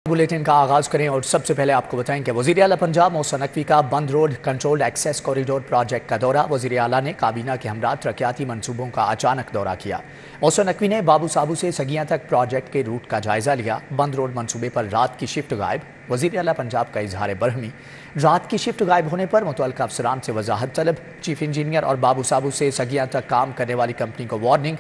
Bulletin का आगाज करें और सबसे पहले आपको बताएं कि वज़ीर आला पंजाब मोहसिन नकवी का बंद road controlled access corridor project का दौरा। वज़ीर आला ने काबीना के हमरा तरक्याती मंसूबों का अचानक दौरा किया। मोहसिन नकवी ने बाबू साबू से सगियां तक प्रोजेक्ट के रूट का जायजा लिया। बंद रोड मंसूबे पर रात की शिफ्ट गायब। वज़ीर आला पंजाब का इजहार बरहमी। रात की शिफ्ट गायब होने पर मुतल्लिका अफसरान से वजाहत तलब। चीफ इंजीनियर और बाबू साबू से सगियां तक काम करने वाली कंपनी को वार्निंग।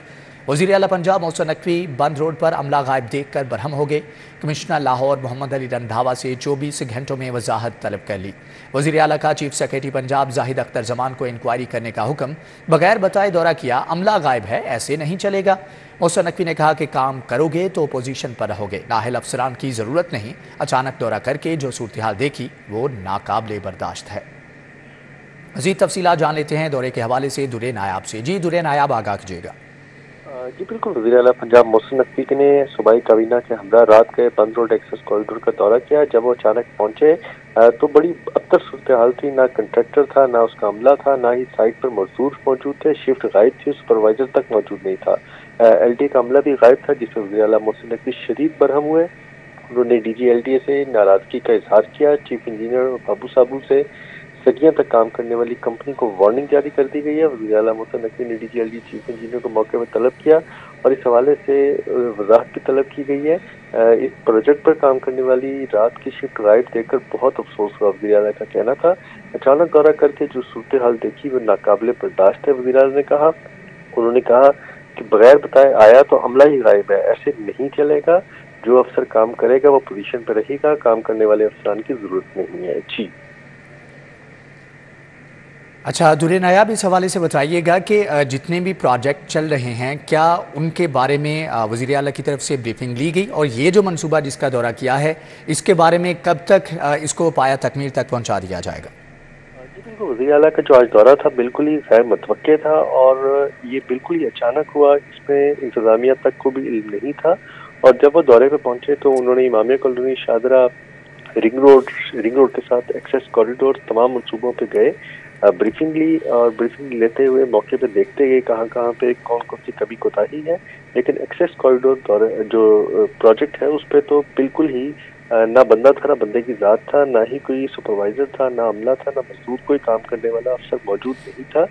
वज़ीर आला पंजाब मोहसिन नकवी बंद रोड पर अमला गायब देख कर बरहम हो गए। कमिश्नर लाहौर मोहम्मद अली रंधावा से 24 घंटों में वजाहत तलब कर ली। वज़ीर आला का चीफ सेक्रेटरी पंजाब जाहिद अख्तर जमान को इंक्वायरी करने का हुक्म। बगैर बताए दौरा किया। अमला गायब है, ऐसे नहीं चलेगा। मोहसिन नकवी ने कहा कि काम करोगे तो अपोजिशन पर रहोगे, नाहिल अफसरान की ज़रूरत नहीं। अचानक दौरा करके जो सूरत हाल देखी वो नाकाबिले बर्दाश्त है। मज़ीद तफसीलात जान लेते हैं दौरे के हवाले से दुरे नायाब से। जी दुरे नायाब, आगाह कीजिएगा। जी बिल्कुल, वज़ीर आला पंजाब मोहसिन नकवी ने सूबाई काबीना के हमरा रात के बंद रोड एक्सेस कॉरिडोर का दौरा किया। जब वो अचानक पहुंचे तो बड़ी अबतर सूरत हाल थी। ना कंट्रैक्टर था, ना उसका अमला था, ना ही साइट पर मजदूर मौजूद थे। शिफ्ट गायब थी, सुपरवाइजर तक मौजूद नहीं था। LTA का अमला भी गायब था, जिससे वज़ीर आला मोहसिन नकवी शदीद बरहम हुए। उन्होंने DG LTA से नाराजगी का इजहार किया। चीफ इंजीनियर और बाबू साबू से सदियों तक काम करने वाली कंपनी को वार्निंग जारी कर दी गई है। वज़ीर आला मोहसिन नकवी ने DG LTA चीफ इंजीनियर को मौके पर तलब किया और इस हवाले से वजाहत भी तलब की गई है। इस प्रोजेक्ट पर काम करने वाली रात की शिफ्ट गायब देखकर बहुत अफसोस हुआ। वज़ीर आला का कहना था, अचानक दौरा करके जो सूरत हाल देखी वो नाकाबिले बर्दाश्त है। वज़ीर आला ने कहा, उन्होंने कहा कि बगैर बताए आया तो अमला ही गायब है, ऐसे नहीं चलेगा। जो अफसर काम करेगा वो पोजीशन पर रहेगा, काम करने वाले अफसरान की जरूरत नहीं है। जी अच्छा दुरे नायाब, इस हवाले से बताइएगा कि जितने भी प्रोजेक्ट चल रहे हैं क्या उनके बारे में वज़ीर आला की तरफ से ब्रीफिंग ली गई, और ये जो मंसूबा जिसका दौरा किया है इसके बारे में कब तक इसको पाया तकमील तक पहुंचा दिया जाएगा? जी बिल्कुल, वज़ीर आला का जो आज दौरा था बिल्कुल ही गैर मुतवक्के था और ये बिल्कुल ही अचानक हुआ। इसमें इंतजामिया तक को भी इल्म नहीं था। और जब वो दौरे पे पहुंचे तो उन्होंने Imamia colony, Shahdara, ring road के साथ एक्सेस कॉरिडोर तमाम मंसूबों पे गए, ब्रीफिंग ली और ब्रीफिंग लेते हुए मौके पे देखते गए कहाँ पे कौन कौन सी कमी कोताही है। लेकिन एक्सेस कॉरिडोर जो प्रोजेक्ट है उस पर तो बिल्कुल ही ना बंदा था, ना बंदे की जात था, ना ही कोई सुपरवाइजर था, ना अमला था, ना मजदूर कोई काम करने वाला अफसर मौजूद नहीं था,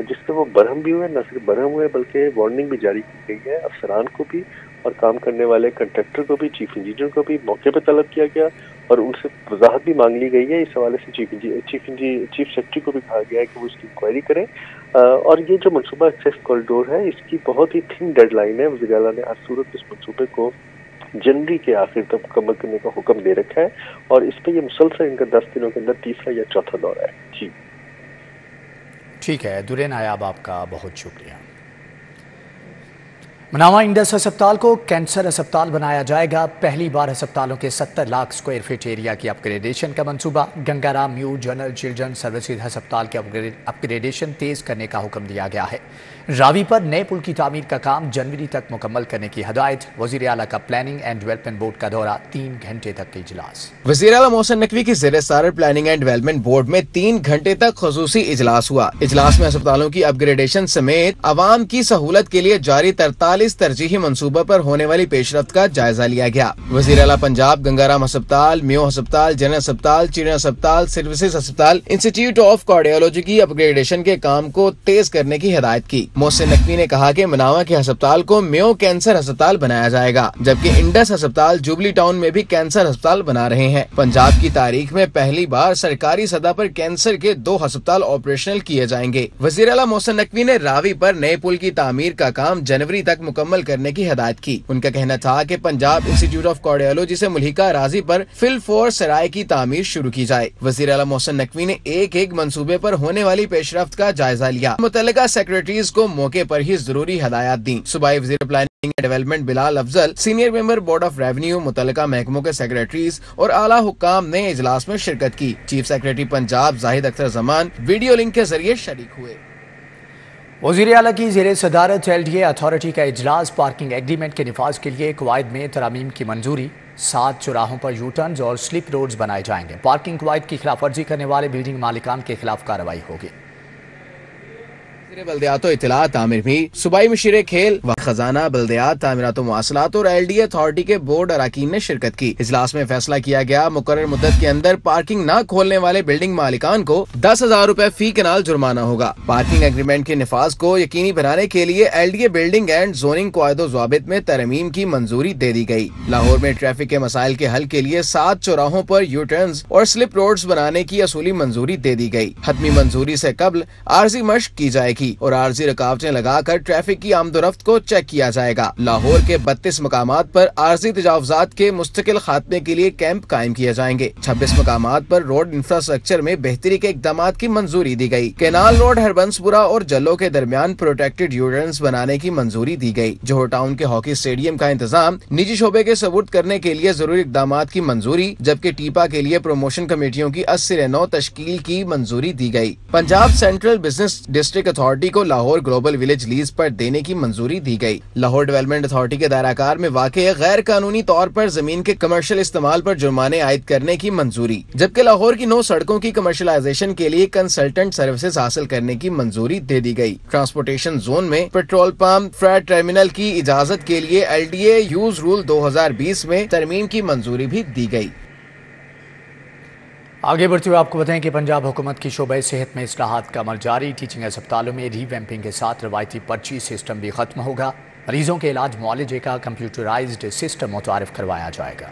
जिससे वो बरहम भी हुए। न सिर्फ बरहम हुए बल्कि वार्निंग भी जारी की गई है अफसरान को भी और काम करने वाले कंट्रैक्टर को भी, चीफ इंजीनियर को भी मौके पर तलब किया गया और उनसे वजाहत भी मांग ली गई है। इस हवाले से चीफ सेक्रेटरी को भी कहा गया है कि वो इसकी इंक्वायरी करें। और ये जो मनसूबा एक्सेस कॉरिडोर है इसकी बहुत ही थिन डेडलाइन है। वज़ीर आला ने हर सूरत इस मनसूबे को जनवरी के आखिर तक मुकम्मल करने का हुक्म दे रखा है और इस पर यह मुसलसल इनका 10 दिनों के अंदर तीसरा या चौथा दौरा है। जी ठीक है दुरे नायाब, आपका बहुत शुक्रिया। मनावा इंडस अस्पताल को कैंसर अस्पताल बनाया जाएगा। पहली बार अस्पतालों के 70 लाख स्क्वायर फीट एरिया की अपग्रेडेशन का मंसूबा। Gangaram new general children services अस्पताल के अपग्रेडेशन तेज करने का हुक्म दिया गया है। रावी पर नए पुल की तामीर का काम जनवरी तक मुकम्मल करने की हदायत। वज़ीर आला का प्लानिंग एंड डेवलपमेंट बोर्ड का दौरा, 3 घंटे तक के इजलास। वज़ीर आला मोहसिन नकवी की ज़ेर सदारत प्लानिंग एंड डेवलपमेंट बोर्ड में 3 घंटे तक खुसूसी इजलास हुआ। इजलास में अस्पतालों की अपग्रेडेशन समेत आवाम की सहूलत के लिए जारी 43 तरजीही मंसूबों पर होने वाली पेशरफ्त का जायजा लिया गया। वज़ीर आला पंजाब गंगाराम अस्पताल, मेयो अस्पताल, जनरल अस्पताल, चिड़िया अस्पताल, सर्विसेज अस्पताल, इंस्टीट्यूट ऑफ कार्डियोलॉजी की अपग्रेडेशन के काम को तेज करने की हिदायत की। मोहसिन नकवी ने कहा कि मनावा के अस्पताल को मेयो कैंसर अस्पताल बनाया जाएगा, जबकि इंडस अस्पताल जुबली टाउन में भी कैंसर अस्पताल बना रहे हैं। पंजाब की तारीख में पहली बार सरकारी सतह पर कैंसर के 2 अस्पताल ऑपरेशनल किए जाएंगे। वज़ीर आला मोहसिन नकवी ने रावी पर नए पुल की तामीर का काम जनवरी तक मुकम्मल करने की हिदायत की। उनका कहना था कि पंजाब इंस्टीट्यूट ऑफ कार्डियोलॉजी से मुल्हिका राजी पर फिल फोर सराय की तामीर शुरू की जाए। वज़ीर आला मोहसिन नकवी ने एक मंसूबे पर होने वाली पेशरफ्त का जायजा लिया। मुतल्लिका सेक्रेटरीज को मौके पर ही जरूरी हिदायत दी। सूबाई वज़ीर planning and development Bilal Afzal, senior member board of revenue, मुतल्लिका महकमों के सेक्रेटरीज और आला हुक्काम ने इजलास में शिरकत की। Chief secretary Punjab Zahid Akhtar Zaman video link के जरिए शरीक हुए। वज़ीर आला की ज़ेर सदारत LDA अथॉरिटी का इजलास। पार्किंग एग्रीमेंट के निफाज के लिए कवायद में तरामीम की मंजूरी। 7 चौराहों पर यू टर्न्स और स्लिप रोड्स बनाए जाएंगे। पार्किंग कवायद की खिलाफ वर्जी करने वाले बिल्डिंग मालिकान के खिलाफ कार्रवाई होगी। बल्दियात इत्तलात तामीर भी सूबाई मशीर खेल व खजाना बल्दियात तामीरात मवासलात और LDA अथॉरिटी के बोर्ड अरकान ने शिरकत की। इजलास में फैसला किया गया मुकर्रर मुद्दत के अंदर पार्किंग न खोलने वाले बिल्डिंग मालिकान को 10,000 रुपए फी कनाल जुर्माना होगा। पार्किंग एग्रीमेंट के निफाज को यकीनी बनाने के लिए LDA बिल्डिंग एंड जोनिंग कायदो ज़ाबित में तरमीम की मंजूरी दे दी गई। लाहौर में ट्रैफिक के मसाइल के हल के लिए 7 चौराहों पर यू टर्न्स और स्लिप रोड्स बनाने की असूली मंजूरी दे दी गई। हतमी मंजूरी से कबल आर्जी मश्क की जाएगी और आर्जी रुकावटें लगाकर ट्रैफिक की आमदोरफ्त को चेक किया जाएगा। लाहौर के 32 मकामात पर आर्जी तजावुजात के मुस्तकिल खात्मे के लिए कैंप कायम किए जाएंगे। 26 मकामात पर रोड इंफ्रास्ट्रक्चर में बेहतरी के इकदाम की मंजूरी दी गई। केनाल रोड हरबंसपुरा और जल्लो के दरमियान प्रोटेक्टेड यूटर्न्स बनाने की मंजूरी दी गई। जोहर टाउन के हॉकी स्टेडियम का इंतजाम निजी शोबे के सबूत करने के लिए जरूरी इकदाम की मंजूरी, जबकि टीपा के लिए प्रमोशन कमेटियों की 80 तश्कील की मंजूरी दी गई। Punjab central business district authority को लाहौर ग्लोबल विलेज लीज पर देने की मंजूरी दी गई। लाहौर डेवलपमेंट अथॉरिटी के दायराकार में वाक़े गैर कानूनी तौर पर जमीन के कमर्शियल इस्तेमाल पर जुर्माने आयद करने की मंजूरी, जबकि लाहौर की 9 सड़कों की कमर्शलाइजेशन के लिए कंसल्टेंट सर्विसेज हासिल करने की मंजूरी दे दी गई। ट्रांसपोर्टेशन जोन में पेट्रोल पंप फ्रेट टर्मिनल की इजाजत के लिए LDA यूज रूल 2020 में तरमीम की मंजूरी भी दी गई। आगे बढ़ते हुए आपको बताएं कि पंजाब हुकूमत की शोबे सेहत में इस्लाहात का अमल जारी। टीचिंग अस्पतालों में रीवैम्पिंग के साथ रवायती पर्ची सिस्टम भी खत्म होगा। मरीजों के इलाज मुआलजे का कंप्यूटराइज्ड सिस्टम मुतारिफ करवाया जाएगा।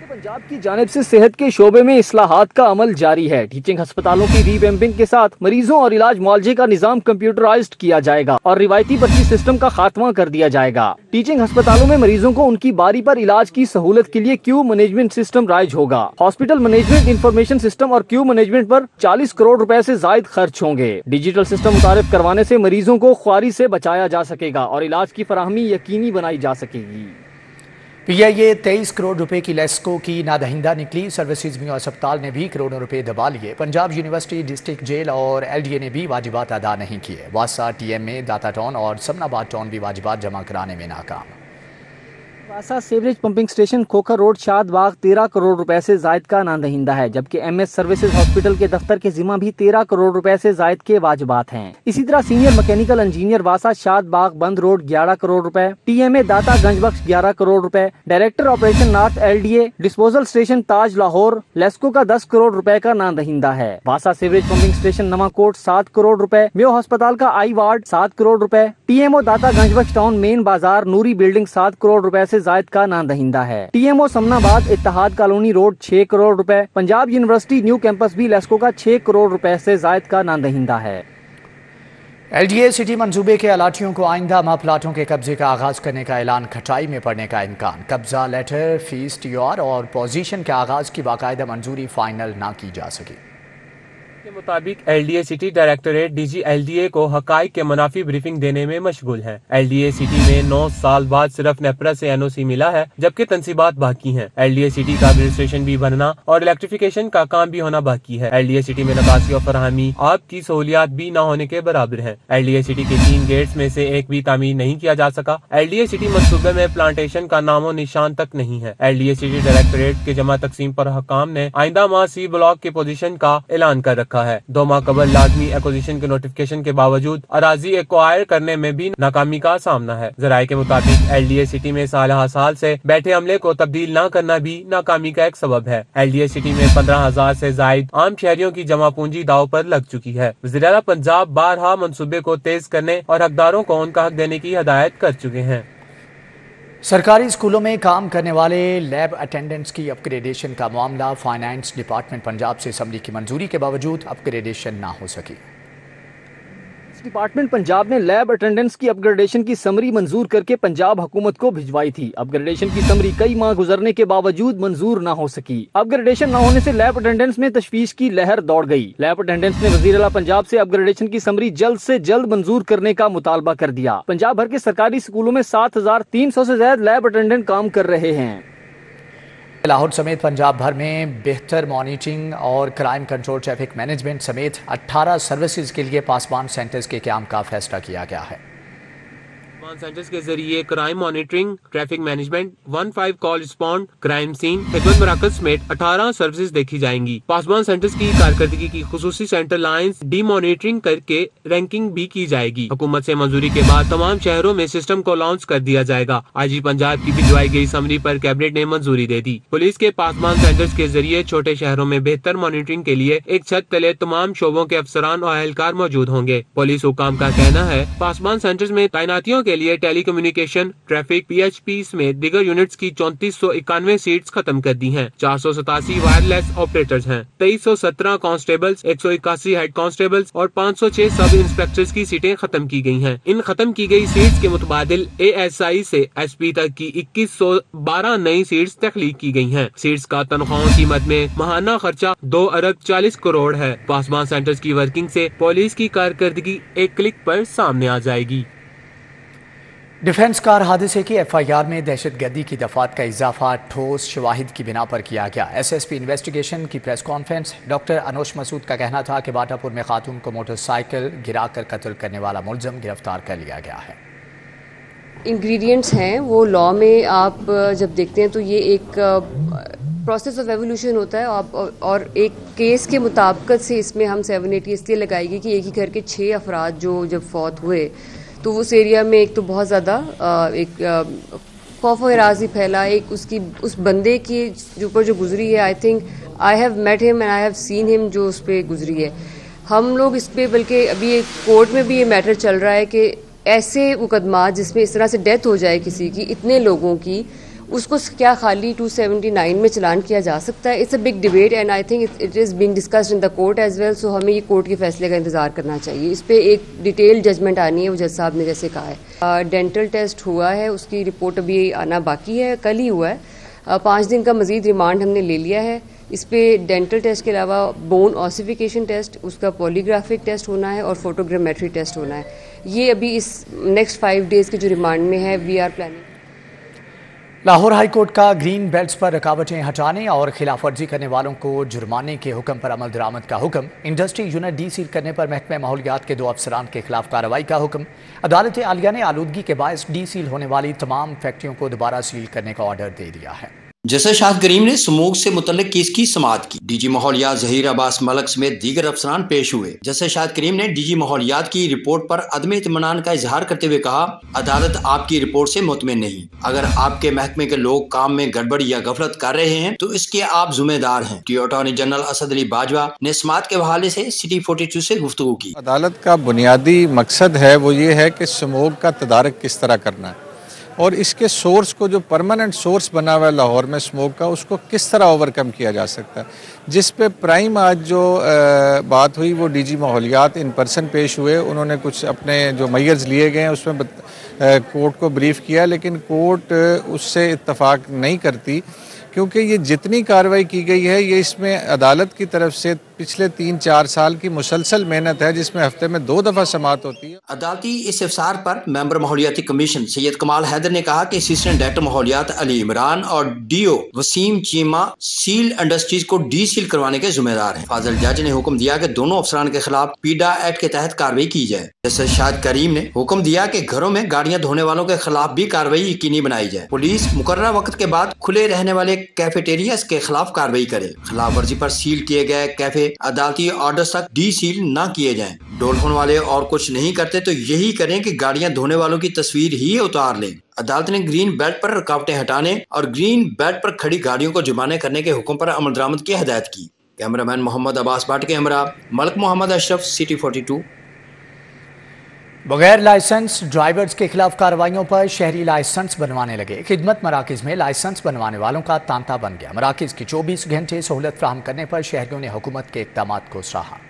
पंजाब की जानिब से सेहत के शोबे में इस्लाहात का अमल जारी है। टीचिंग अस्पतालों की रीवैम्पिंग के साथ मरीजों और इलाज मुआलजे का निजाम कंप्यूटराइज्ड किया जाएगा और रिवायती पर्ची सिस्टम का खात्मा कर दिया जाएगा। टीचिंग अस्पतालों में मरीजों को उनकी बारी पर इलाज की सहूलत के लिए क्यू मैनेजमेंट सिस्टम राइज होगा। हॉस्पिटल मैनेजमेंट इंफॉर्मेशन सिस्टम और क्यू मैनेजमेंट पर 40 करोड़ रुपए से जायद खर्च होंगे। डिजिटल सिस्टम मुतारिफ करवाने से मरीजों को ख्वारी से बचाया जा सकेगा और इलाज की फराहमी यकीनी बनाई जा सकेगी। PIA 23 करोड़ रुपए की लेस्को की नादहिंदा निकली। सर्विसेज में अस्पताल ने भी करोड़ों रुपए दबा लिए। पंजाब यूनिवर्सिटी, डिस्ट्रिक्ट जेल और LDA ने भी वाजिबात अदा नहीं किए। वासा, TMA, दाता टाउन और समनाबाद टाउन भी वाजिबात जमा कराने में नाकाम। वासा sewerage pumping station Khokhar road Shad Bagh 13 crore रुपए से जायद का नादहिंदा है, जबकि MS सर्विसेज हॉस्पिटल के दफ्तर के जिम्मा भी 13 करोड़ रुपए से जायद के वाजिबात हैं। इसी तरह सीनियर मैकेनिकल इंजीनियर वासा शाद बाग बंद रोड 11 करोड़ रुपए, TMA दाता गंजबख्श 11 करोड़ रुपए, director operation north LDA disposal station Taj Lahore LESCO का 10 करोड़ रुपए का नादहिंदा है। वासा sewerage pumping station Nawakot 7 crore रुपए, मेयो अस्पताल का आई वार्ड 7 करोड़ रुपए, TMO दाता गंजबख्श टाउन मेन बाजार नूरी बिल्डिंग 7 करोड़ रुपए से जायद का नादहिंदा है। TMO Samanabad Ittehad colony road 6 crore रुपए, पंजाब यूनिवर्सिटी न्यू कैंपस भी लेस्को का 6 करोड़ रुपए से जायद का नादहिंदा है। LDA सिटी मंसूबे के अलाटियों को आइंदा माह प्लाटों के कब्जे का आगाज करने का ऐलान, खटाई में पड़ने का इम्कान। कब्जा लेटर, फीस, TOR और पोजीशन के आगाज की बाकायदा मंजूरी फाइनल ना की जा सकी। के मुताबिक LDA city directorate DG LDA को हकाइक के मुनाफी ब्रीफिंग देने में मशगूल है। LDA सिटी में 9 साल बाद सिर्फ नेपरा से NOC मिला है, जबकि तनसीबात बाकी हैं। LDA सिटी का रजिस्ट्रेशन भी बनना और इलेक्ट्रिफिकेशन का काम भी होना बाकी है। LDA सिटी में निकासी और फरहमी आपकी सहूलियात भी न होने के बराबर है। LDA सिटी के 3 गेट्स में से एक भी तामीर नहीं किया जा सका। LDA सिटी मंसूबे में प्लांटेशन का नामो निशान तक नहीं है। LDA सिटी डायरेक्टोरेट के जमा तकसीम पर हकाम ने आइंदा माह C ब्लॉक के पोजीशन का ऐलान कर रखा है। 2 माह कबल लाजमी एक्विजिशन के नोटिफिकेशन के बावजूद अराजी एक्वायर करने में भी नाकामी का सामना है। जराये के मुताबिक LDA सिटी में साल से बैठे अमले को तब्दील न करना भी नाकामी का एक सबब है। LDA सिटी में 15,000 से जायद आम शहरियों की जमा पूंजी दाव पर लग चुकी है। वज़ीर आला पंजाब बारहा मंसूबे को तेज करने और हकदारों को उनका हक देने की हिदायत कर चुके हैं। सरकारी स्कूलों में काम करने वाले लैब अटेंडेंट्स की अपग्रेडेशन का मामला, फाइनेंस डिपार्टमेंट पंजाब से असम्बली की मंजूरी के बावजूद अपग्रेडेशन ना हो सकी। डिपार्टमेंट पंजाब ने लैब अटेंडेंट्स की अपग्रेडेशन की समरी मंजूर करके पंजाब हुकूमत को भिजवाई थी। अपग्रेडेशन की समरी कई माह गुजरने के बावजूद मंजूर न हो सकी। अपग्रेडेशन न होने से लैब अटेंडेंट्स में तशवीश की लहर दौड़ गई। लैब अटेंडेंट्स ने वज़ीर आला पंजाब से अपग्रेडेशन की समरी जल्द से जल्द मंजूर करने का मुतालबा कर दिया। पंजाब भर के सरकारी स्कूलों में 7,300 से ज्यादा लैब अटेंडेंट काम कर रहे हैं। लाहौर समेत पंजाब भर में बेहतर मॉनिटरिंग और क्राइम कंट्रोल, ट्रैफिक मैनेजमेंट समेत 18 सर्विसेज के लिए पासबान सेंटर्स के क़याम का फैसला किया गया है। पासवान सेंटर्स के जरिए crime monitoring, traffic management, 15 call respond, crime scene, खिदमत मराकज समेत 18 सर्विसेज देखी जाएंगी। पासवान सेंटर्स की कारकर्दगी की खुसूसी सेंटर लाइंस डीमॉनिटरिंग करके रैंकिंग भी की जाएगी। हुकूमत से मंजूरी के बाद तमाम शहरों में सिस्टम को लॉन्च कर दिया जाएगा। आईजी पंजाब की भिजवाई गई समरी पर कैबिनेट ने मंजूरी दे दी। पुलिस के पासवान सेंटर्स के जरिए छोटे शहरों में बेहतर मॉनिटरिंग के लिए एक छत तले तमाम शोबों के अफसरान और एहलकार मौजूद होंगे। पुलिस हुकाम का कहना है पासवान सेंटर्स में तैनातियों के लिए टेली कम्युनिकेशन, ट्रैफिक, PHP समेत दीगर यूनिट्स की 3491 सीट्स खत्म कर दी हैं। 487 वायरलेस ऑपरेटर्स हैं। 2317 कांस्टेबल्स, 181 हेड कांस्टेबल्स और 506 सब इंस्पेक्टर्स की सीटें खत्म की गई हैं। इन खत्म की गई सीट्स के मुतबादिल ASI से SP तक की 2112 नई सीट्स तख्लीक की गई हैं। सीट्स का तनख्वाहों कीमत में माहाना खर्चा 2 अरब 40 करोड़ है। पासवान सेंटर्स की वर्किंग से पुलिस की कारकर्दगी एक क्लिक पर सामने आ जाएगी। डिफेंस कार हादसे की FIR में दहशतगर्दी की दफात का इजाफा ठोस शवाहिद की बिना पर किया गया। SSP इन्वेस्टिगेशन की press conference. Doctor Anosh Masood का कहना था कि बाटापुर में खातून को मोटरसाइकिल गिराकर कत्ल करने वाला मुलजम गिरफ्तार कर लिया गया है। इंग्रेडिएंट्स हैं वो लॉ में आप जब देखते हैं तो ये एक प्रोसेस ऑफ एवोल्यूशन होता है और एक केस के मुताबिकत से इसमें हम 780 इसलिए लगाएगी कि एक ही घर के 6 अफराद जो जब फौत हुए तो उस एरिया में एक तो बहुत ज़्यादा एक खौफ और राज़ी फैला, एक उसकी उस बंदे की ऊपर जो गुजरी है। I think I have met him and I have seen him जो उस पर गुजरी है। हम लोग इस पर बल्कि अभी एक कोर्ट में भी ये मैटर चल रहा है कि ऐसे मुकदमा जिसमें इस तरह से डेथ हो जाए किसी की, इतने लोगों की, उसको क्या खाली 279 में चलान किया जा सकता है? It's a big debate and I think it is being discussed in the court as well. So हमें ये कोर्ट के फैसले का इंतजार करना चाहिए। इस पर एक डिटेल जजमेंट आनी है, वो जज साहब ने जैसे कहा है। डेंटल टेस्ट हुआ है, उसकी रिपोर्ट अभी आना बाकी है, कल ही हुआ है। 5 दिन का मजीद रिमांड हमने ले लिया है। इस पे डेंटल टेस्ट के अलावा बोन ऑसिफिकेशन टेस्ट, उसका पॉलीग्राफिक टेस्ट होना है और फोटोग्रामेट्री टेस्ट होना है। ये अभी इस नेक्स्ट 5 डेज़ के जो रिमांड में है, we are planning. Lahore high court का ग्रीन बेल्ट्स पर रुकावटें हटाने और खिलाफ वर्जी करने वालों को जुर्माने के हुक्म पर अमल दरामद का हुक्म। इंडस्ट्री यूनिट डी सील करने पर महकमे माहौलियात के 2 अफसरान के खिलाफ कार्रवाई का हुक्म। अदालत आलिया ने आलूदगी के बायस डी सील होने वाली तमाम फैक्ट्रियों को दोबारा सील करने का ऑर्डर दे दिया है। जस्टिस शाहिद करीम ने स्मोक से मुतल्लिक केस की समाअत की। DG माहौलियात ज़हीर अब्बास मलक समेत दीगर अफसरान पेश हुए। जस्टिस शाहिद करीम ने DG माहौलियात की रिपोर्ट पर अदम इत्मीनान का इजहार करते हुए कहा, अदालत आपकी रिपोर्ट से मुतमिन नहीं। अगर आपके महकमे के लोग काम में गड़बड़ या गफलत कर रहे हैं तो इसके आप जिम्मेदार हैं। अटॉर्नी जनरल असद अली बाजवा ने समाअत के हवाले से सिटी 42 से गुफ्तगू की। अदालत का बुनियादी मकसद है वो ये है कि स्मोक का तदारक किस तरह करना है और इसके सोर्स को, जो परमानेंट सोर्स बना हुआ है लाहौर में स्मोक का, उसको किस तरह ओवरकम किया जा सकता है। जिस पे प्राइम आज जो बात हुई वो DG माहौलियात इन पर्सन पेश हुए। उन्होंने कुछ अपने जो मैयर्स लिए गए हैं उसमें कोर्ट को ब्रीफ किया, लेकिन कोर्ट उससे इत्तफाक नहीं करती क्योंकि ये जितनी कार्रवाई की गई है ये इसमें अदालत की तरफ से पिछले 3-4 साल की मुसलसल मेहनत है जिसमें हफ्ते में 2 दफ़ा समाअत होती है। अदालती इस्तिफसार पर मेंबर माहौलियाती कमीशन सैयद कमाल हैदर ने कहा कि असिस्टेंट डायरेक्टर माहौलियात अली इमरान और DO Waseem Cheema seal industries को डी सील करवाने के जिम्मेदार हैं। फाजिल जज ने हुक्म दिया कि दोनों अफसरान के खिलाफ पीडा एक्ट के तहत कार्रवाई की जाए। जस्टिस शाहिद करीम ने हुक्म दिया कि घरों में गाड़ियां धोने वालों के खिलाफ भी कार्रवाई यकीनी बनाई जाए। पुलिस मुकर्ररा वक्त के बाद खुले रहने वाले कैफेटेरियाज के खिलाफ कार्रवाई करे। खिलाफ वर्जी पर सील किए गए कैफे अदालती ऑर्डर्स तक डी सील न किए जाएं। डोल होने वाले और कुछ नहीं करते तो यही करें कि गाड़ियां धोने वालों की तस्वीर ही उतार लें। अदालत ने ग्रीन बेल्ट पर रुकावटें हटाने और ग्रीन बेल्ट पर खड़ी गाड़ियों को जुर्माने करने के हुक्म पर अमल दरामद की हिदायत की। कैमरामैन मोहम्मद अब्बास भट्ट के हमरा मलक मोहम्मद अशरफ, सिटी 42। बगैर लाइसेंस ड्राइवर्स के खिलाफ कार्रवाइयों पर शहरी लाइसेंस बनवाने लगे। खिदमत मराकज़ में लाइसेंस बनवाने वालों का तांता बन गया। मराकज़ की 24 घंटे सहूलत फराहम करने पर शहरियों ने हुकूमत के इक़दाम को सराहा।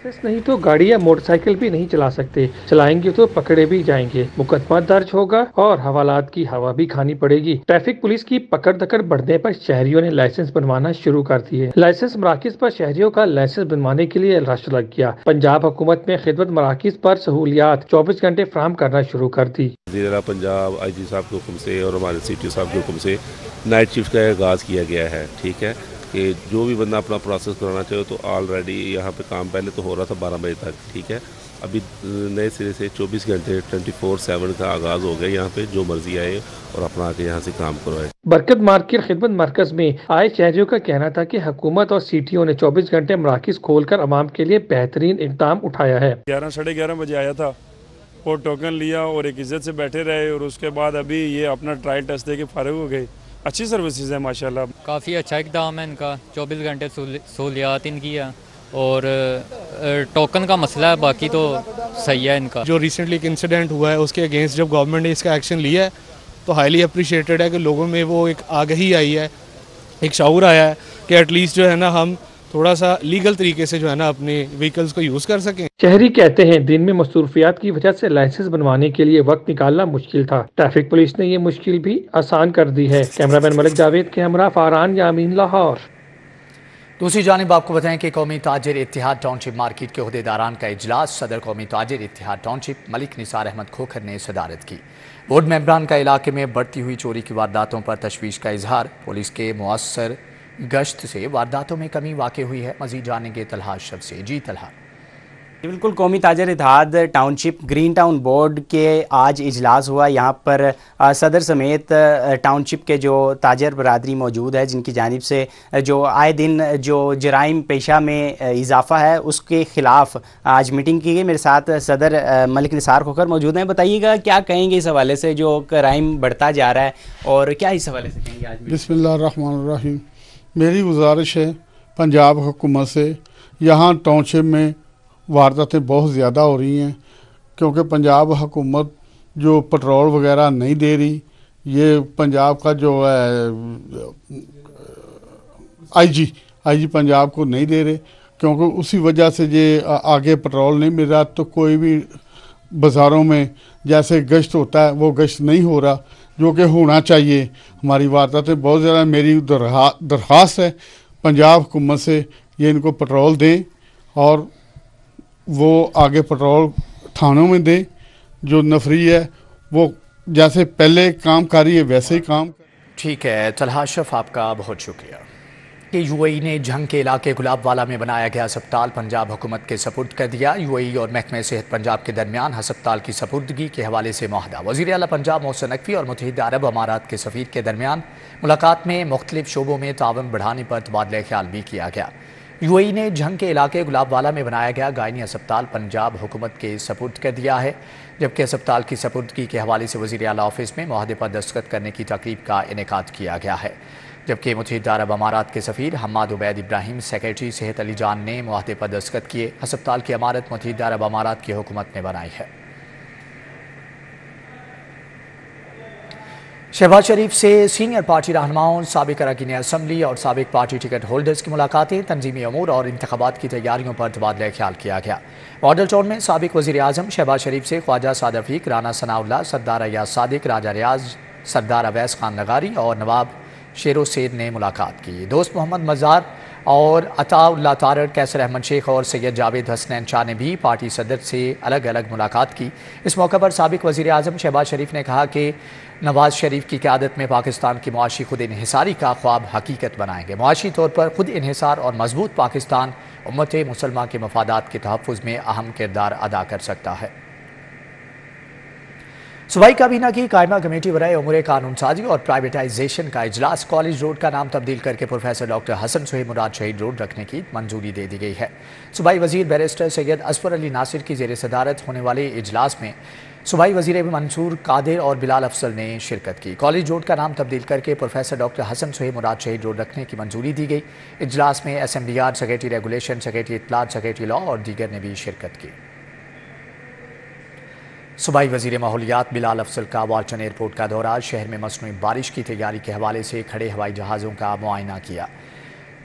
नहीं तो गाड़ी या मोटरसाइकिल भी नहीं चला सकते, चलाएंगे तो पकड़े भी जाएंगे, मुकदमा दर्ज होगा और हवालात की हवा भी खानी पड़ेगी। ट्रैफिक पुलिस की पकड़ दकड़ बढ़ने पर शहरियों ने लाइसेंस बनवाना शुरू कर दिए। लाइसेंस मराकज़ पर शहरियों का लाइसेंस बनवाने के लिए रश लग गया। पंजाब हुकूमत ने खिदमत मराकज़ पर सहूलियात 24 घंटे फराहम करना शुरू कर दी। ज़िला पंजाब IG साहब के हुक्म से और हमारे CTO साहब के हुक्म से नाइट शिफ्ट का आगाज़ किया गया है। ठीक है कि जो भी बंदा अपना प्रोसेस कराना चाहे तो ऑलरेडी यहाँ पे काम पहले तो हो रहा था 12 बजे तक, ठीक है, अभी नए सिरे से 24 घंटे 24/7 का आगाज़ हो गया। यहाँ पे जो मर्जी आए और अपना आके यहाँ से काम करवाए। बरकत मार्केट खिदमत मरकज में आए शहरियों का कहना था कि हुकूमत और सीटीओ ने 24 घंटे मराकिज़ खोलकर आवाम के लिए बेहतरीन इक़दाम उठाया है। 11 साढ़े 11 बजे आया था और टोकन लिया और एक इज्जत से बैठे रहे और उसके बाद अभी ये अपना ट्रायल टेस्ट दे के फारिग हो गए। अच्छी सर्विसेज है माशाल्लाह। काफ़ी अच्छा इक़दाम है इनका, 24 घंटे सहूलियात इनकी है और टोकन का मसला है, बाकी तो सही है इनका। जो रिसेंटली एक इंसिडेंट हुआ है उसके अगेंस्ट जब गवर्नमेंट ने इसका एक्शन लिया है तो हाईली अप्रिशिएटेड है कि लोगों में वो एक आगाही आई है, एक शऊर आया है कि एटलीस्ट जो है ना हम थोड़ा सा लीगल तरीके से जो है ना अपने व्हीकल्स को यूज़ कर सकें। शहरी कहते हैं दिन में मसरूफियात की वजह से लाइसेंस बनवाने के लिए वक्त निकालना मुश्किल था। ट्रैफिक पुलिस ने ये मुश्किल भी आसान कर दी है। कैमरामैन मलिक जावेद के हमरा फारहान यामीन लाहौर। दूसरी जानिब आपको बताएं कि कौमी ताजिर इत्तिहाद टाउनशिप मार्केट के अहदेदारान का इजलास सदर कौमी ताजिर इत्तिहाद टाउनशिप मलिक निसार अहमद खोखर ने सदारत की। बोर्ड मेंबरान का इलाके में बढ़ती हुई चोरी की वारदातों पर तशवीश का इजहार। पुलिस के मुअस्सर गश्त से वारदातों में कमी वाक़ई हुई है। मज़ीद जानेंगे तलहा अशरफ से। जी तलहा। बिल्कुल, कौमी ताजर इत्तिहाद टाउनशिप ग्रीन टाउन बोर्ड के आज इजलास हुआ। यहाँ पर सदर समेत टाउनशिप के जो ताजर बरादरी मौजूद है, जिनकी जानिब से जो आए दिन जो जराइम पेशा में इजाफा है उसके ख़िलाफ़ आज मीटिंग की गई। मेरे साथ सदर मलिक निसार खोखर मौजूद हैं। बताइएगा क्या कहेंगे इस हवाले से जो क्राइम बढ़ता जा रहा है और क्या इस हवाले से कहेंगे आज? बिस्मिल्लाहिर्रहमानिर्रहीम। मेरी गुजारिश है पंजाब हुकूमत से, यहाँ टाउनशिप में वारदातें बहुत ज़्यादा हो रही हैं क्योंकि पंजाब हुकूमत जो पेट्रोल वगैरह नहीं दे रही। ये पंजाब का जो है आईजी पंजाब को नहीं दे रहे क्योंकि उसी वजह से ये आगे पेट्रोल नहीं मिल रहा, तो कोई भी बाज़ारों में जैसे गश्त होता है वो गश्त नहीं हो रहा जो कि होना चाहिए। हमारी वारदातें बहुत ज़्यादा। मेरी दरख्वास्त है पंजाब हुकूमत से ये इनको पेट्रोल दें और वो आगे पेट्रोल थानों में दें। जो नफरी है वो जैसे पहले काम कर रही है वैसे ही काम। ठीक है तलहा अशरफ, आपका बहुत शुक्रिया। कि यूएई ने जंग के इलाके गुलाबवाला में बनाया गया अस्पताल पंजाब हुकूमत के सपुर्द कर दिया। यूएई और महकमे सेहत पंजाब के दरमियान अस्पताल की सपुर्दगी के हवाले से मुआहदा। वज़ीर आला पंजाब मोहसिन नकवी और मुत्तहिदा अरब अमारात के सफ़ीर के दरमियान मुलाकात में मुख्तलिफ शोबों में तावन बढ़ाने पर तबादला ख्याल भी किया गया। यूएई ने जंग के इलाके गुलाबवाला में बनाया गया गायनी अस्पताल पंजाब हुकूमत के सपुर्द कर दिया है, जबकि अस्पताल की सपुर्दगी के हवाले से वज़ीर आला ऑफिस में मुआहदे पर दस्तखत करने की तकरीब का इनेकाद किया गया है। जबकि मुत्तहिदा अरब अमारात के सफ़ीर हम्माद उबैद इब्राहिम, सेक्रेटरी सेहत अली जान ने मुआहदे पर दस्तखत किए। अस्पताल की इमारत मुत्तहिदा अरब अमारात की हुकूमत ने बनाई है। शहबाज शरीफ से सीनियर पार्टी रहनुमाओं, साबिक अरकान असम्बली और साबिक पार्टी टिकट होल्डर्स की मुलाकातें, तंजीमी अमूर और इंतखाबात की तैयारियों पर तबादला ख्याल किया गया। मॉडल टाउन में साबिक वज़ीर आज़म शहबाज शरीफ से ख्वाजा साद रफ़ीक, राना सनाउल्लाह, सरदार अयाज सादिक, राजा रियाज, सरदार अवैस खान लगारी और नवाब शेरो सेद ने मुलाकात की। दोस्त मोहम्मद मज़ार और अताउल्लाह तारड़, कैसर अहमद शेख और सैयद जावेद हसनैन शाह ने भी पार्टी सदर से अलग अलग मुलाकात की। इस मौके पर साबिक वज़ीर आज़म शहबाज शरीफ ने कहा कि नवाज शरीफ की क़यादत में पाकिस्तान की मुआशी खुद इन्हिसारी का ख्वाब हकीकत बनाएंगे। मुआशी तौर पर खुद इन्हिसार और मजबूत पाकिस्तान उम्मत मुसलमा के मफादात के तहफ़्फ़ुज़ में अहम किरदार अदा कर सकता है। सूबाई काबीना की कायमा कमेटी बराए उमूर कानून साजी और प्राइवेटाइजेशन का इजलास। कॉलेज रोड का नाम तब्दील करके प्रोफेसर डॉक्टर हसन सुहेब मुराद शहीद रोड रखने की मंजूरी दे दी गई है। सूबाई वजीर बैरिस्टर सैयद असफर अली नासिर की ज़ेर सदारत होने वाले इजलास में सूबाई वजीर मंसूर कादिर और बिलाल अफसल ने शिरकत की। कॉलेज रोड का नाम तब्दील करके प्रोफेसर डॉक्टर हसन सुहेब मुराद शहीद रोड रखने की मंजूरी दी गई। इजलास में SMDR, सेक्रेटरी रेगुलेशन, सेक्रेटरी इत्तलात, सेक्रेटरी लॉ और दीगर ने भी शिरकत की। सूबाई वज़ीर माहौलियात बिलाल अफसल का वाल्टन एयरपोर्ट का दौरा, शहर में मसनूई बारिश की तैयारी के हवाले से खड़े हवाई जहाज़ों का मुआयना किया।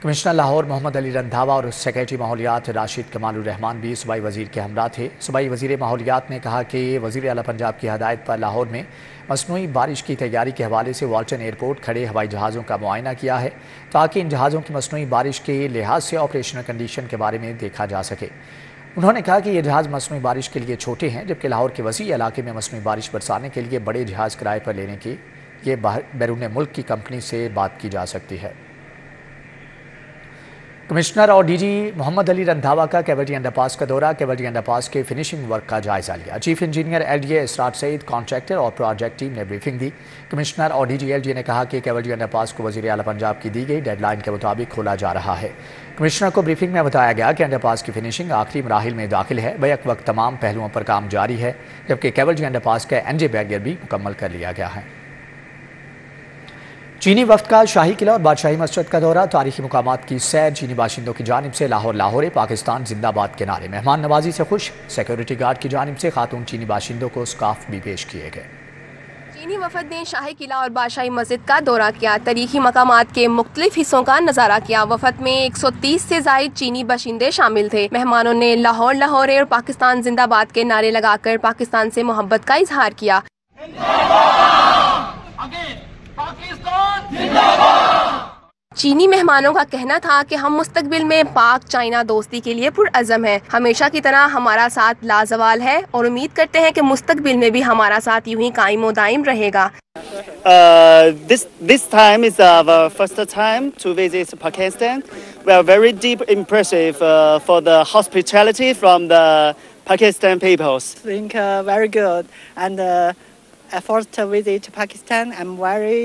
कमिश्नर लाहौर मोहम्मद अली रंधावा और सेक्रेटरी माहौलियात राशिद कमालुर रहमान भी सूबाई वज़ीर के हमरा थे। सूबाई वज़ीर माहौलियात ने कहा कि वज़ीर आला पंजाब की हदायत पर लाहौर में मसनूई बारिश की तैयारी के हवाले से वाल्टन एयरपोर्ट खड़े हवाई जहाज़ों का मुआयना किया है ताकि इन जहाज़ों की मसनूई बारिश के लिहाज से ऑपरेशनल कंडीशन के बारे में देखा जा सके। उन्होंने कहा कि ये जहाज़ मसनूई बारिश के लिए छोटे हैं, जबकि लाहौर के वसी इलाके में मसनूई बारिश बरसाने के लिए बड़े जहाज़ किराए पर लेने की बैरून मुल्क की कंपनी से बात की जा सकती है। कमिश्नर और डीजी मोहम्मद अली रंधावा का केवटी अंडरपास का दौरा, केवटी अंडरपास के फिनिशिंग वर्क का जायजा लिया। चीफ इंजीनियर एलडीए इसरार सईद, कॉन्ट्रैक्टर और प्रोजेक्ट टीम ने ब्रीफिंग दी। कमिश्नर और डीजी एलडीए ने कहा कि केवटी अंडरपास को वज़ीर आला पंजाब की दी गई डेडलाइन के मुताबिक खोला जा रहा है। कमिश्नर को ब्रीफिंग में बताया गया कि अंडरपास की फिनिशिंग आखिरी मराहिल में दाखिल है। बैक वक्त तमाम पहलुओं पर काम जारी है, जबकि केवटी अंडरपास का एनजे बैरियर भी मुकम्मल कर लिया गया है। चीनी वफ्द का शाही किला और बादशाही मस्जिद का दौरा, तारीखी मुकामात की सैर, चीनी बाशिंदों की जानिब से लाहौर लाहौरे पाकिस्तान जिंदाबाद के नारे, मेहमान नवाजी से खुश, सिक्योरिटी गार्ड की जानिब से खातून चीनी बाशिंदों को स्कार्फ भी पेश किए गए। चीनी वफद ने शाही किला और बादशाही मस्जिद का दौरा किया, तारीखी मकामात के मुख्तलिफ हिस्सों का नजारा किया। वफद में 130 से जायद चीनी बाशिंदे शामिल थे। मेहमानों ने लाहौर लाहौरे और पाकिस्तान जिंदाबाद के नारे लगाकर पाकिस्तान से मोहब्बत का इजहार किया। चीनी मेहमानों का कहना था कि हम मुस्तकबिल में पाक चाइना दोस्ती के लिए पुरअज़म हैं। हमेशा की तरह हमारा साथ लाजवाल है और उम्मीद करते हैं कि मुस्तकबिल में भी हमारा साथ यूं ही कायम और दायम रहेगा। This time is our first time to visit Pakistan. We are very deep impressive for the hospitality from the Pakistan peoples. I think very good and first visit Pakistan. I'm very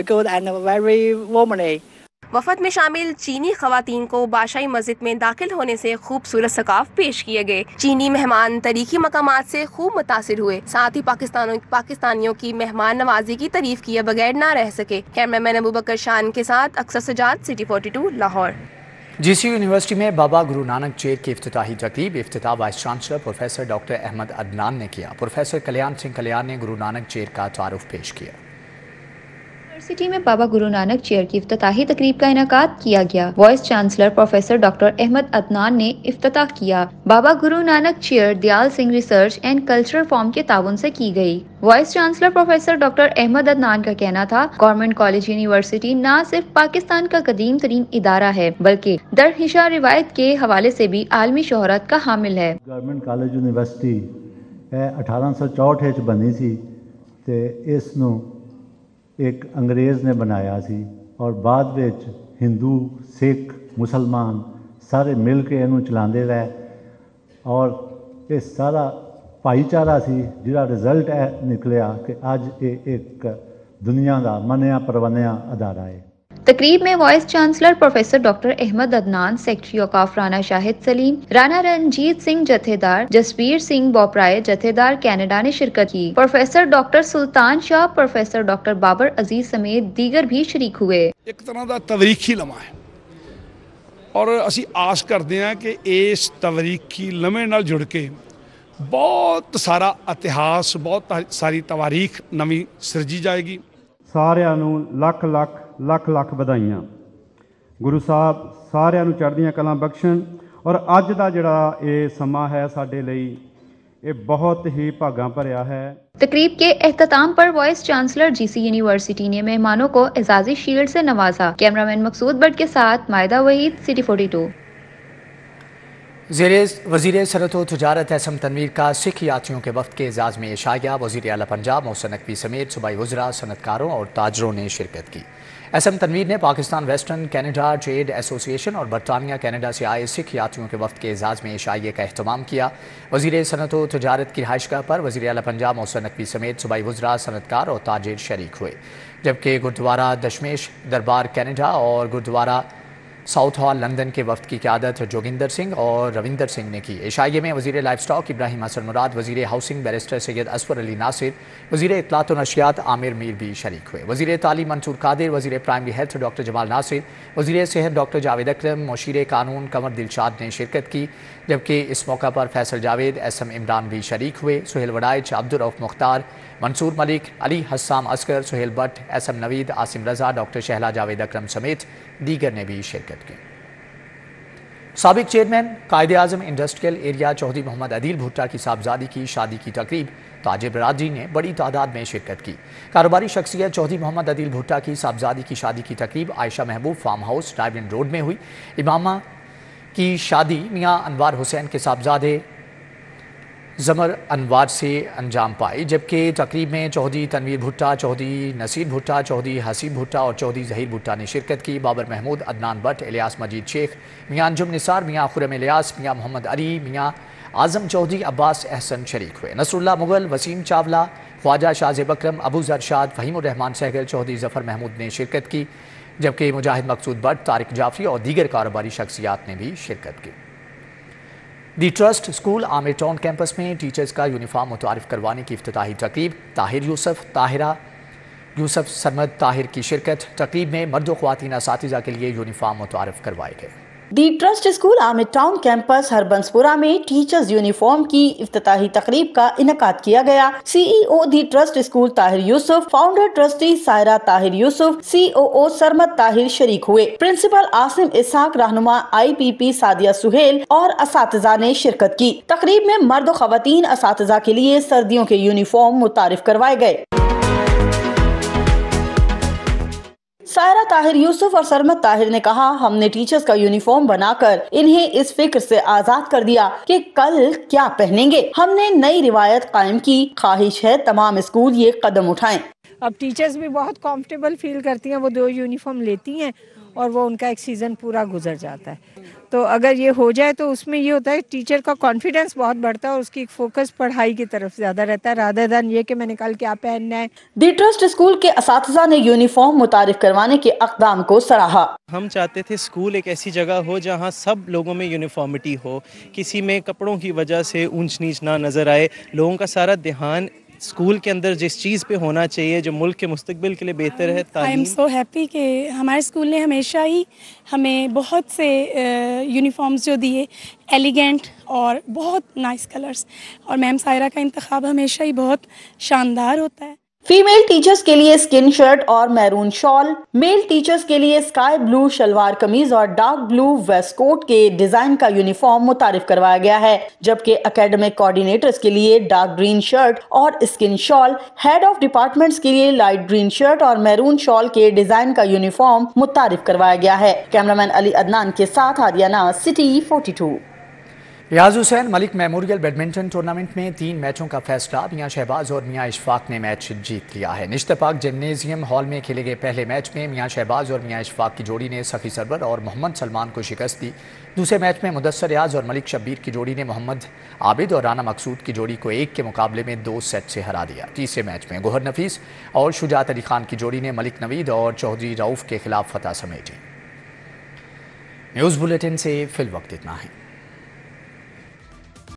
good and very warmly. वफद में शामिल चीनी खवातीन को बादशाही मस्जिद में दाखिल होने से खूबसूरत सकाफ पेश किए गए। चीनी मेहमान तारीखी मकामात से खूब मुतासिर हुए, साथ ही पाकिस्तानियों की मेहमान नवाजी की तारीफ किए बगैर ना रह सके। कैमरामैन अबू बकर शान के साथ Asghar Sajjad, city 42 Lahore. GCU university में बाबा गुरु नानक चेयर की इफ्तिताही तकरीब, इफ्तिताह vice chancellor professor doctor Ahmad Adnan ने किया। प्रोफेसर कल्याण सिंह कल्याण ने गुरु नानक चेयर का तारुफ पेश किया। यूनिवर्सिटी में बाबा गुरु नानक चेयर की इफ्तिताही तकरीब का इनेकाद किया गया। Vice chancellor professor doctor Ahmad Adnan ने इफ्तिताह किया। Baba Guru Nanak chair Dyal Singh research and cultural forum के ताउन से की गई। Vice chancellor professor doctor Ahmad Adnan का कहना था, गवर्नमेंट कॉलेज यूनिवर्सिटी न सिर्फ पाकिस्तान का कदीम तरीन इदारा है, बल्कि दरहिशा रिवायत के हवाले से भी आलमी शोहरत का हामिल है। गवर्नमेंट कॉलेज यूनिवर्सिटी 1864 बनी सी ते इसनू एक अंग्रेज़ ने बनाया सी और बाद विच हिंदू सिख मुसलमान सारे मिल के इनू चलाते रहे और ये सारा भाईचारा सी जिहदा रिजल्ट है निकलिया कि अज ये एक दुनिया का मनिया परवनिया अदारा है। तकरीब में vice chancellor professor doctor Ahmad Adnan, secretary औकाफ राना शाहिद सलीम, राना रंजीत सिंह जथेदार, जसवीर सिंह बोपराय जथेदार कनाडा ने शिरकत की। Professor doctor Sultan Shah, professor doctor Babar Aziz समेत दीगर भी शरीक हुए। एक तरह का तवरीखी लम्हा है और असी आस करते हैं कि इस तवरीखी लम्हे नाल जुड़ के बहुत सारा इतिहास, बहुत सारी तवारीख नवी सिरजी जाएगी। सारिਆਂ ਨੂੰ ਲੱਖ ਲੱਖ ਲੱਖ ਲੱਖ ਵਧਾਈਆਂ। ਗੁਰੂ ਸਾਹਿਬ ਸਾਰਿਆਂ ਨੂੰ ਚੜ੍ਹਦੀਆਂ ਕਲਾਂ ਬਖਸ਼ਣ ਔਰ ਅੱਜ ਦਾ ਜਿਹੜਾ ਇਹ ਸਮਾਂ ਹੈ ਸਾਡੇ ਲਈ ਇਹ ਬਹੁਤ ਹੀ ਭਾਗਾਂ ਭਰਿਆ है। तकरीब के एख्ताम पर वाइस चांसलर जीसी यूनिवर्सिटी ने मेहमानों को एजाजी शील्ड से नवाजा। कैमरामैन मकसूद भट्ट के साथ मायदा वहीद, सिटी 42। वज़ीर सनअत व तिजारत एसएम तनवीर का सिख यात्रियों के वफ्द के एजाज़ में इशाया। वज़ीर आला पंजाब मोहसिन नकवी समेत सूबाई वज़रा, सनअतकारों और ताजरों ने शिरकत की। एसएम तनवीर ने Pakistan western Canada trade association और बरतानिया कैनेडा से आए सिख यात्रियों के वफ्द के एजाज़ में इशाये का अहतमाम किया। वज़ीर सनअत व तिजारत की रिहाइशगाह पर वज़ीर आला पंजाब मोहसिन नकवी समेत सूबाई वज़रा, सनअतकार और ताजिर शरीक हुए, जबकि गुरुद्वारा दशमेश दरबार कैनेडा और गुरुद्वारा साउथ हॉल लंदन के वफ्द की क़यादत जोगिंदर सिंह और रविंदर सिंह ने की। इशाये में वज़ीर लाइफ स्टॉक इब्राहिम हसन मुराद, वज़ीर हाउसिंग बैरिस्टर सैयद असफर अली नासिर, वज़ीर इत्तलात व नशियात आमिर मीर भी शरीक हुए। वज़ीर तालीम मंसूर कादिर, वज़ीर primary health doctor Jamal Nasir, वज़ीर सेहत डॉक्टर जावेद अकरम, मुशीर कानून कमर दिलशाद ने शिरकत की, जबकि इस मौका पर फैसल जावेद, एसएम इमरान भी शरीक हुए। सुहेल वड़ाइच, अब्दुल रऊफ मुख्तार, मंसूर मलिक, अली हस्साम असगर, सुहेल भट्ट, एसएम नवीद, आसिम रजा, डॉक्टर शहला जावेद अकरम समेत दीगर ने भी शिरकत की। साबिक चेयरमैन कायदे आज़म इंडस्ट्रियल एरिया चौधरी मोहम्मद अदील भुट्टा की साहबजादी की शादी की तकरीब, ताजिर बरादरी ने बड़ी तादाद में शिरकत की। कारोबारी शख्सियत चौधरी मोहम्मद अदील भुट्टा की साहबजादी की शादी की तकरीब आयशा महबूब फार्म हाउस डायमंड रोड में हुई। इमामा की शादी मियाँ अनवार हुसैन के साहबजादे ज़मर अनवार से अंजाम पाई, जबकि तकरीब में चौधरी तनवीर भुट्टा, चौधरी नसीर भुट्टा, चौधरी हसीब भुट्टा और चौधरी जहीर भुट्टा ने शिरकत की। बाबर महमूद, अदनान भट्ट, इलियास मजीद शेख, मियां अंजुम निसार, मियां खुरम इलियास, मियां मोहम्मद अली, मियां आज़म चौधरी, अब्बास अहसन शरीक हुए। नसरुल्लाह मुगल, वसीम चावला, ख्वाजा शाहज़ेब अकरम, अबू जरशाद, फ़हीमुर रहमान सहगल, चौधरी ज़फ़र महमूद ने शिरकत की, जबकि मुजाहिद मकसूद भट्ट, तारिक जाफरी और दीगर कारोबारी शख्सियात ने भी शिरकत की। The trust school Amir town campus में टीचर्स का यूनिफॉर्म मुतारिफ करवाने की इफ्तिताही तकरीब। ताहिर यूसुफ, ताहिरा यूसुफ, सरमद ताहिर की शिरकत। तकरीब में मर्द व ख्वातीन असातिज़ा के लिए यूनिफॉर्म मुतारिफ करवाए गए। The trust school Amir town campus Harbanspura में टीचर्स यूनिफॉर्म की इफ्तिताही तकरीब का इनेकाद किया गया। CEO the trust school Tahir Yousuf, founder trustee Saira Tahir Yousuf, COO Sarmad Tahir शरीक हुए। प्रिंसिपल आसिम इसहाक, रहनुमा IPP सादिया सुहेल और असातिज़ा ने शिरकत की। तकरीब में मर्द व ख्वातीन असातिज़ा के लिए सर्दियों के यूनिफॉर्म मुतारिफ करवाए गए। सायरा ताहिर यूसुफ और सरमद ताहिर ने कहा, हमने टीचर्स का यूनिफॉर्म बनाकर इन्हें इस फिक्र से आजाद कर दिया कि कल क्या पहनेंगे। हमने नई रिवायत कायम की। ख्वाहिश है तमाम स्कूल ये कदम उठाएं। अब टीचर्स भी बहुत कंफर्टेबल फील करती हैं, वो 2 यूनिफॉर्म लेती हैं और वो उनका एक सीज़न पूरा गुजर जाता है। तो अगर ये हो जाए तो उसमें ये होता है टीचर का कॉन्फिडेंस बहुत बढ़ता है और उसकी फोकस पढ़ाई की तरफ ज़्यादा रहता है, रादर देन ये कि मैंने कल क्या पहनना है। दी ट्रस्ट स्कूल के असातिज़ा ने यूनिफॉर्म मुतारिफ करवाने के अक़दाम को सराहा। हम चाहते थे स्कूल एक ऐसी जगह हो जहां सब लोगों में यूनिफॉर्मिटी हो, किसी में कपड़ों की वजह से ऊंच नीच ना नज़र आए। लोगों का सारा ध्यान स्कूल के अंदर जिस चीज़ पे होना चाहिए जो मुल्क के मुस्तकबिल के लिए बेहतर है। आई एम सो हैप्पी कि हमारे स्कूल ने हमेशा ही हमें बहुत से यूनिफॉर्म्स जो दिए, एलिगेंट और बहुत नाइस कलर्स, और मैम सायरा का इंतखाब हमेशा ही बहुत शानदार होता है। फीमेल टीचर्स के लिए स्किन शर्ट और मैरून शॉल, मेल टीचर्स के लिए स्काई ब्लू शलवार कमीज और डार्क ब्लू वेस्ट कोट के डिजाइन का यूनिफॉर्म मुतारिफ करवाया गया है, जबकि एकेडमिक कोऑर्डिनेटर्स के लिए डार्क ग्रीन शर्ट और skin shawl, head of departments के लिए लाइट ग्रीन शर्ट और मैरून शॉल के डिजाइन का यूनिफॉर्म मुतारिफ करवाया गया है। कैमरामैन अली अदनान के साथ हादियाना, सिटी 42। रियाज Hussain Malik memorial badminton tournament में 3 मैचों का फैसला मियां शहबाज और मियां इशफाक ने मैच जीत लिया है। निश्तपाक जिम्नेजियम हॉल में खेले गए पहले मैच में मियां शहबाज और मियां इशफाक की जोड़ी ने सखी सरवर और मोहम्मद सलमान को शिकस्त दी। दूसरे मैच में मुदस्सर रियाज और मलिक शब्बीर की जोड़ी ने मोहम्मद आबिद और राना मकसूद की जोड़ी को 1 के मुकाबले में 2 सेट से हरा दिया। तीसरे मैच में गोहर नफीस और शुजात अली खान की जोड़ी ने मलिक नवीद और चौधरी रऊफ के खिलाफ फतह समेटी। न्यूज़ बुलेटिन से फिल वक्त इतना है।